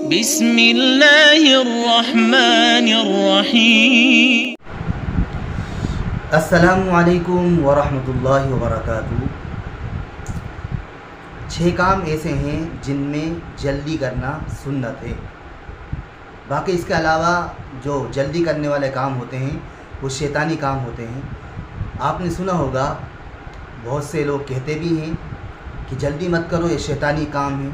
بسم اللہ الرحمن الرحیم۔ السلام علیکم ورحمۃ اللہ وبرکاتہ۔ 6 کام ایسے ہیں جن میں جلدی کرنا سنت ہے، باقی اس کے علاوہ جو جلدی کرنے والے کام ہوتے ہیں وہ شیطانی کام ہوتے ہیں۔ آپ نے سنا ہوگا، بہت سے لوگ کہتے بھی ہیں کہ جلدی مت کرو، یہ شیطانی کام ہے،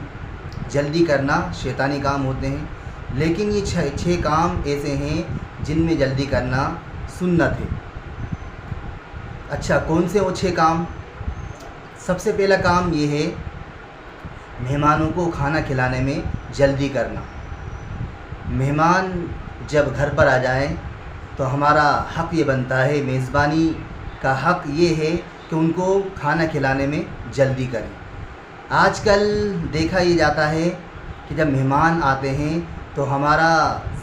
جلدی کرنا شیطانی کام ہوتے ہیں، لیکن یہ 6 کام ایسے ہیں جن میں جلدی کرنا سنت ہے۔ اچھا، کون سے وہ 6 کام؟ سب سے پہلا کام یہ ہے مہمانوں کو کھانا کھلانے میں جلدی کرنا۔ مہمان جب گھر پر آ جائیں تو ہمارا حق یہ بنتا ہے، میزبانی کا حق یہ ہے کہ ان کو کھانا کھلانے میں جلدی کریں۔ آج کل دیکھا یہ جاتا ہے کہ جب مہمان آتے ہیں تو ہمارا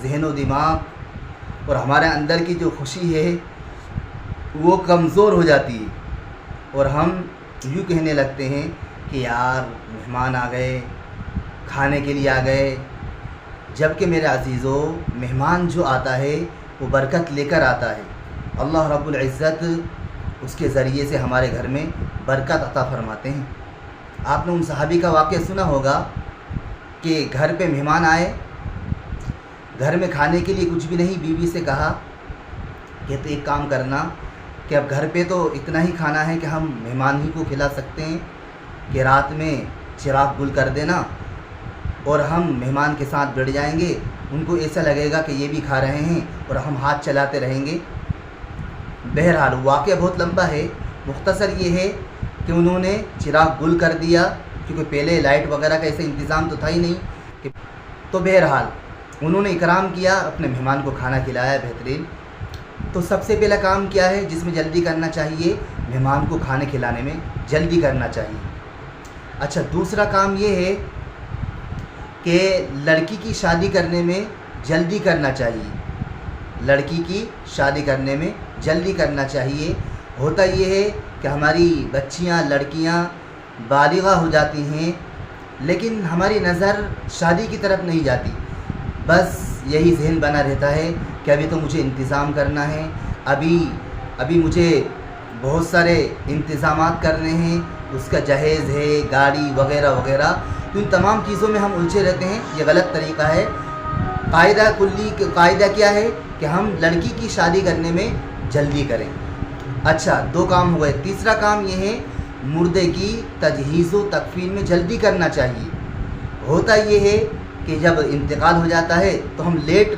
ذہن و دماغ اور ہمارے اندر کی جو خوشی ہے وہ کمزور ہو جاتی ہے، اور ہم یوں کہنے لگتے ہیں کہ یار مہمان آ گئے، کھانے کے لیے آ گئے، جبکہ میرے عزیزو، مہمان جو آتا ہے وہ برکت لے کر آتا ہے۔ اللہ رب العزت اس کے ذریعے سے ہمارے گھر میں برکت عطا فرماتے ہیں۔ آپ نے ان صحابی کا واقعہ سنا ہوگا کہ گھر پہ مہمان آئے، گھر میں کھانے کے لیے کچھ بھی نہیں، بیوی سے کہا کہ تو ایک کام کرنا کہ اب گھر پہ تو اتنا ہی کھانا ہے کہ ہم مہمان ہی کو کھلا سکتے ہیں، کہ رات میں چراغ گل کر دینا اور ہم مہمان کے ساتھ بیٹھ جائیں گے، ان کو ایسا لگے گا کہ یہ بھی کھا رہے ہیں اور ہم ہاتھ چلاتے رہیں گے۔ بہرحال واقعہ بہت لمبا ہے، مختصر یہ ہے کہ انہوں نے چراغ گل کر دیا، کیونکہ پہلے لائٹ وغیرہ کا ایسا انتظام تو تھا ہی نہیں، تو بہرحال انہوں نے اکرام کیا، اپنے مہمان کو کھانا کھلایا بہترین۔ تو سب سے پہلا کام کیا ہے جس میں جلدی کرنا چاہیے؟ مہمان کو کھانے کھلانے میں جلدی کرنا چاہیے۔ اچھا، دوسرا کام یہ ہے کہ لڑکی کی شادی کرنے میں جلدی کرنا چاہیے۔ لڑکی کی شادی کرنے میں جلدی کرنا چاہیے۔ ہوتا یہ ہے کہ ہماری بچیاں، لڑکیاں بالغہ ہو جاتی ہیں، لیکن ہماری نظر شادی کی طرف نہیں جاتی، بس یہی ذہن بنا رہتا ہے کہ ابھی تو مجھے انتظام کرنا ہے، ابھی مجھے بہت سارے انتظامات کرنے ہیں، اس کا جہیز ہے، گاڑی وغیرہ وغیرہ، تو ان تمام چیزوں میں ہم الجھے رہتے ہیں۔ یہ غلط طریقہ ہے۔ قاعدہ کیا ہے کہ ہم لڑکی کی شادی کرنے میں جلدی کریں۔ اچھا، 2 کام ہو گئے۔ تیسرا کام یہ ہے مردے کی تجہیز و تکفین میں جلدی کرنا چاہیے۔ ہوتا یہ ہے کہ جب انتقال ہو جاتا ہے تو ہم لیٹ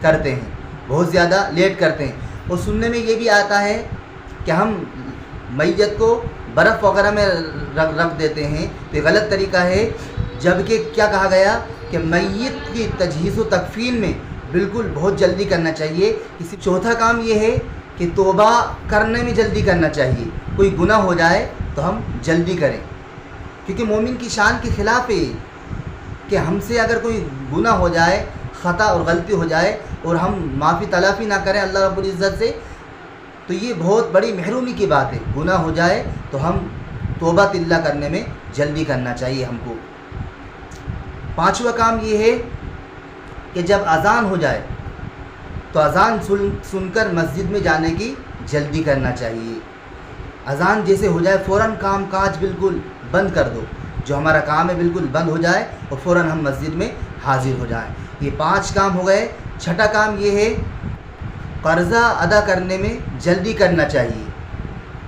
کرتے ہیں، بہت زیادہ لیٹ کرتے ہیں، اور سننے میں یہ بھی آتا ہے کہ ہم میت کو برف وغیرہ میں رکھ دیتے ہیں، تو یہ غلط طریقہ ہے، جبکہ کیا کہا گیا کہ میت کی تجہیز و تکفین میں بالکل بہت جلدی کرنا چاہیے۔ چوتھا کام یہ ہے کہ توبہ کرنے میں جلدی کرنا چاہیے۔ کوئی گناہ ہو جائے تو ہم جلدی کریں، کیونکہ مومن کی شان کے خلاف ہے کہ ہم سے اگر کوئی گناہ ہو جائے، خطا اور غلطی ہو جائے، اور ہم معافی تلافی نہ کریں اللہ رب العزت سے، تو یہ بہت بڑی محرومی کی بات ہے۔ گناہ ہو جائے تو ہم توبہ اللہ کرنے میں جلدی کرنا چاہیے ہم کو۔ 5واں کام یہ ہے کہ جب اذان ہو جائے تو اذان سن کر مسجد میں جانے کی جلدی کرنا چاہیے۔ اذان جیسے ہو جائے فوراً کام کاج بالکل بند کر دو، جو ہمارا کام ہے بالکل بند ہو جائے اور فوراً ہم مسجد میں حاضر ہو جائیں۔ یہ 5 کام ہو گئے۔ 6واں کام یہ ہے قرضہ ادا کرنے میں جلدی کرنا چاہیے۔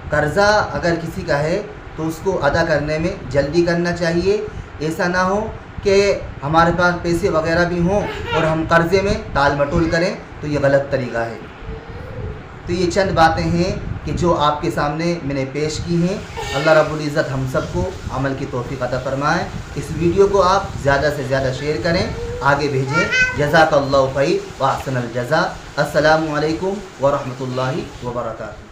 قرضہ اگر کسی کا ہے تو اس کو ادا کرنے میں جلدی کرنا چاہیے۔ ایسا نہ ہو کہ ہمارے پاس پیسے وغیرہ بھی ہوں اور ہم قرضے میں ٹال مٹول کریں، تو یہ غلط طریقہ ہے۔ تو یہ چند باتیں ہیں کہ جو آپ کے سامنے میں نے پیش کی ہیں۔ اللہ رب العزت ہم سب کو عمل کی توفیق عطا فرمائے۔ اس ویڈیو کو آپ زیادہ سے زیادہ شیئر کریں، آگے بھیجیں۔ جزاک اللہ خیر و احسن الجزاء۔ السلام علیکم ورحمۃ اللہ وبرکاتہ۔